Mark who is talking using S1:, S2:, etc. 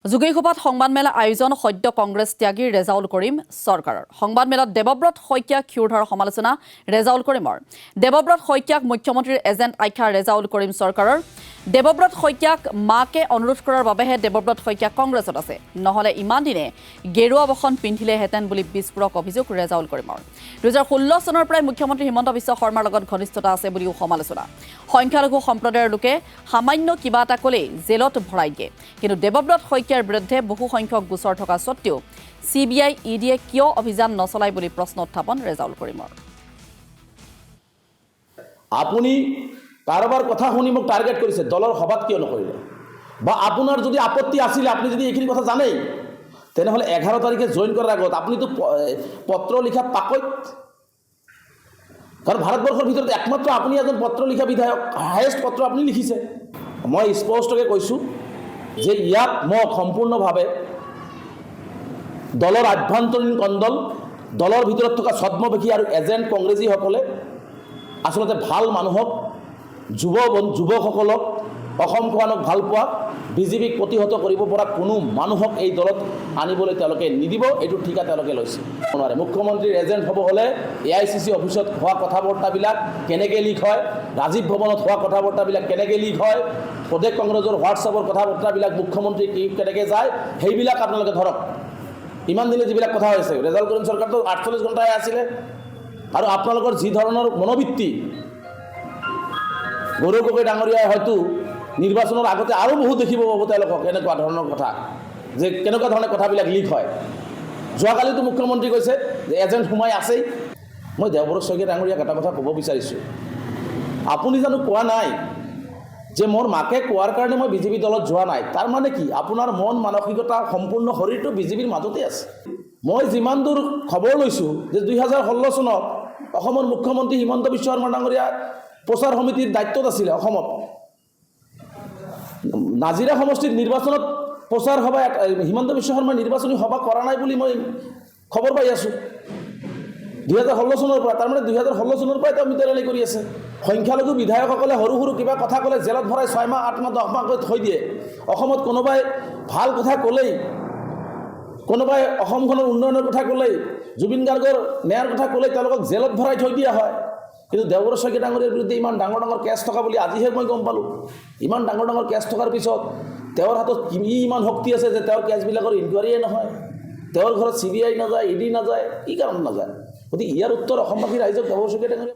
S1: যোগীঘোপাত সংবাদমেলা আয়োজন সদ্য কংগ্ৰেছ ত্যাগী ৰেজাউল কৰিম চৰকাৰৰ সংবাদমেলাত দেৱব্ৰত শইকীয়াক ক্ষুৰধাৰ সমালোচনা ৰেজাউল কৰিমৰ দেৱব্ৰত শইকীয়াক মুখ্যমন্ত্ৰীৰ এজেণ্ট আখ্যা ৰেজাউল কৰিম চৰকাৰৰ দেৱব্ৰত শইকীয়াক মাকে অনুৰোধ কৰাৰ বাবেহে দেৱব্ৰত শইকীয়া কংগ্ৰেছত আছে নহলে ইমান দিনে গেৰুৱা বখন পিন্ধিলেহেঁতেন বুলি বিস্ফোৰক অভিযোগ ৰেজাউল কৰিমৰ 2016 চনৰ পৰাই মুখ্যমন্ত্ৰী হিমন্ত বিশ্ব শৰ্মাৰ লগত ঘনিষ্ঠতা আছে বুলিও সমালোচনা সংখ্যালঘু সম্প্ৰদায়ৰ লোকে সামান্য কিবা এটা ক'লেই জেলত ভৰাই দিয়ে কিন্তু দেৱব্ৰত শইকীয়াৰ বিৰুদ্ধে বহু সংখ্যক গোচৰ থকা সত্ত্বেও CBI ইডিয়ে কিয় অভিযান নচলাই বুলি প্ৰশ্ন উত্থাপন ৰেজাউল কৰিমৰ
S2: আপুনি কাৰোবাৰ কথা শুনি মোক টাৰ্গেট কৰিছে দলৰ সভাত কিয় নকৰিলে বা আপোনাৰ যদি আপত্তি আছিল আপুনি যদি এইখিনি কথা জানেই তেনেহ'লে 11 তাৰিখে জইন কৰাৰ আগত আপুনিতো পত্ৰ লিখা পাকৈত কাৰণ ভাৰতবৰ্ষৰ ভিতৰত একমাত্ৰ আপুনি এজন পত্ৰ লিখা বিধায়ক হায়েষ্ট পত্ৰ আপুনি লিখিছে মই স্পষ্টকৈ কৈছোঁ যে ইয়াত মই সম্পূৰ্ণভাৱে দলৰ আভ্যন্তৰীণ কণ্ডল দলৰ ভিতৰত থকা ছদ্মবেশী আৰু এজেণ্ট কংগ্ৰেছীসকলে আচলতে ভাল মানুহক যুৱকসকলক অসমখনক ভাল পোৱা বিজেপিক প্ৰতিহত কৰিব পৰা কোনো মানুহক এই দলত আনিবলৈ তেওঁলোকে নিদিব এইটো ঠিকা তেওঁলোকে লৈছে নোৱাৰে মুখ্যমন্ত্ৰীৰ এজেণ্ট হ'ব হ'লে AICC অফিচত হোৱা কথা বাৰ্তাবিলাক কেনেকৈ লিক হয় ৰাজীৱ ভৱনত হোৱা কথা বাৰ্তাবিলাক কেনেকৈ লিক হয় প্ৰদেশ কংগ্ৰেছৰ হোৱাটছআপৰ কথা বাৰ্তাবিলাক মুখ্যমন্ত্ৰী কেনেকৈ যায় সেইবিলাক আপোনালোকে ধৰক ইমান দিনে যিবিলাক কথা হৈছে ৰেজাউল কৰিম চৰকাৰটো 48 ঘণ্টাই আছিলে আৰু আপোনালোকৰ যি ধৰণৰ মনোবৃত্তি গৌৰৱ গগৈ ডাঙৰীয়াই হয়তো নিৰ্বাচনৰ আগতে আৰু বহুত দেখিব পাব তেওঁলোকক এনেকুৱা ধৰণৰ কথা যে কেনেকুৱা ধৰণে কথাবিলাক লিক হয় যোৱাকালিতো মুখ্যমন্ত্ৰী কৈছে যে এজেণ্ট সোমাই আছেই মই দেৱব্ৰত শইকীয়া ডাঙৰীয়াক এটা কথা ক'ব বিচাৰিছোঁ আপুনি জানো কোৱা নাই যে মোৰ মাকে কোৱাৰ কাৰণে মই বিজেপি দলত যোৱা নাই তাৰ মানে কি আপোনাৰ মন মানসিকতা সম্পূৰ্ণ শৰীৰটো বিজেপিৰ মাজতে আছে মই যিমান দূৰ খবৰ লৈছোঁ যে 2016 চনত অসমৰ মুখ্যমন্ত্ৰী হিমন্ত বিশ্ব শৰ্মা ডাঙৰীয়া প্ৰচাৰ সমিতিৰ দায়িত্বত আছিলে অসমত নাজিৰা সমষ্টিৰ নিৰ্বাচনত প্ৰচাৰ সভা হিমন্ত বিশ্ব শৰ্মাই নিৰ্বাচনী সভা কৰা নাই বুলি মই খবৰ পাই আছোঁ 2016 চনৰ পৰা তাৰমানে 2016 চনৰ পৰাই তেওঁ মিটাৰেলি কৰি আছে সংখ্যালঘু বিধায়কসকলে সৰু সৰু কিবা কথা ক'লে জেলত ভৰাই 6 মাহ 8 মাহ 10 মাহকৈ থৈ দিয়ে অসমত কোনোবাই ভাল কথা ক'লেই কোনোবাই অসমখনৰ উন্নয়নৰ কথা ক'লেই জুবিন গাৰ্গৰ ন্যায়ৰ কথা ক'লেই তেওঁলোকক জেলত ভৰাই থৈ দিয়া হয় কিন্তু দেৱব্ৰত শইকীয়া ডাঙৰীয়াৰ বিৰুদ্ধে ইমান ডাঙৰ ডাঙৰ কেছ থকা বুলি আজিহে মই গম পালোঁ ইমান ডাঙৰ ডাঙৰ কেছ থকাৰ পিছত তেওঁৰ হাতত ইমান শক্তি আছে যে তেওঁৰ কেছবিলাকৰ ইনকুৱাৰীয়ে নহয় তেওঁৰ ঘৰত CBI নাযায় ইডি নাযায় কি কাৰণ নাযায় গতিকে ইয়াৰ উত্তৰ অসমবাসী ৰাইজক দেৱব্ৰত শইকীয়া ডাঙৰীয়া